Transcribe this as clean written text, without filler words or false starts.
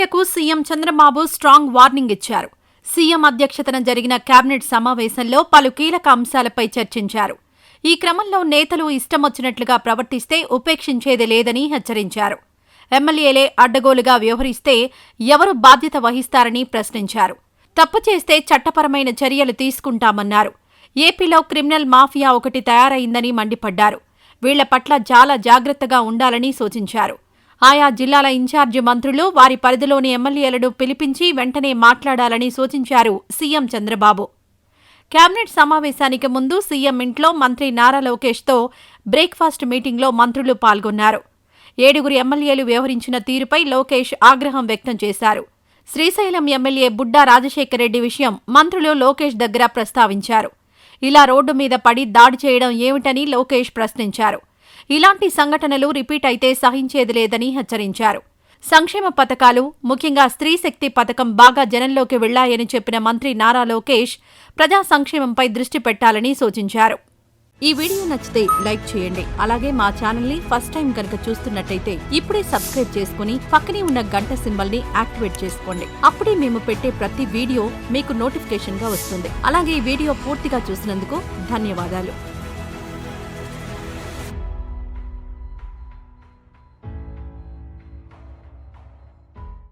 మంత్రులకు CM Chandrababu strong warning ఇచ్చారు. CM అధ్యక్షతన జరిగిన కేబినెట్ సమావేశంలో పలు కీలక అంశాలపై చర్చించారు. ఈ క్రమంలో నేతలు ఇష్టమొచ్చినట్లుగా ప్రవర్తిస్తే ఉపేక్షించేది లేదని హెచ్చరించారు. ఎమ్మెల్యేలే అడ్డగోలుగా వ్యవహరిస్తే ఎవరు బాధ్యత వహిస్తారని ప్రశ్నించారు. తప్పు చేస్తే చట్టపరమైన చర్యలు తీసుకుంటామన్నారు. ఏపీలో క్రిమినల్ మాఫియా ఒకటి తయారైందని మండిపడ్డారు. వీళ్ల పట్ల చాలా జాగ్రత్తగా ఉండాలని సూచించారు. ఆయా జిల్లాల ఇన్ఛార్జి మంత్రులు వారి పరిధిలోని ఎమ్మెల్యేలను పిలిపించి వెంటనే మాట్లాడాలని సూచించారు సీఎం చంద్రబాబు. కేబినెట్ సమావేశానికి ముందు సీఎం ఇంట్లో మంత్రి నారా లోకేష్తో బ్రేక్ఫాస్ట్ మీటింగ్లో మంత్రులు పాల్గొన్నారు. 7 ఎమ్మెల్యేలు వ్యవహరించిన తీరుపై లోకేష్ ఆగ్రహం వ్యక్తం చేశారు. శ్రీశైలం ఎమ్మెల్యే బుడ్డా రాజశేఖరరెడ్డి విషయం మంత్రులు లోకేష్ దగ్గర ప్రస్తావించారు. ఇలా రోడ్డు మీద పడి దాడి చేయడం ఏమిటని లోకేష్ ప్రశ్నించారు. ఇలాంటి సంఘటనలు రిపీట్ అయితే సహించేది లేదని హెచ్చరించారు. సంక్షేమ పథకాలు, ముఖ్యంగా స్త్రీ శక్తి పథకం బాగా జనంలోకి వెళ్లాయని చెప్పిన మంత్రి నారా లోకేష్ ప్రజా సంక్షేమంపై దృష్టి పెట్టాలని సూచించారు. ఈ వీడియో నచ్చితే లైక్ చేయండి. అలాగే మా ఛానల్ ని ఫస్ట్ టైం కనుక చూస్తున్నట్టయితే ఇప్పుడే సబ్స్క్రైబ్ చేసుకుని పక్కనే ఉన్న గంట సింబల్ ని యాక్టివేట్ చేసుకోండి. అప్పుడే మేము పెట్టే ప్రతి వీడియో మీకు నోటిఫికేషన్ గా వస్తుంది. అలాగే ఈ వీడియో పూర్తిగా చూసినందుకు ధన్యవాదాలు.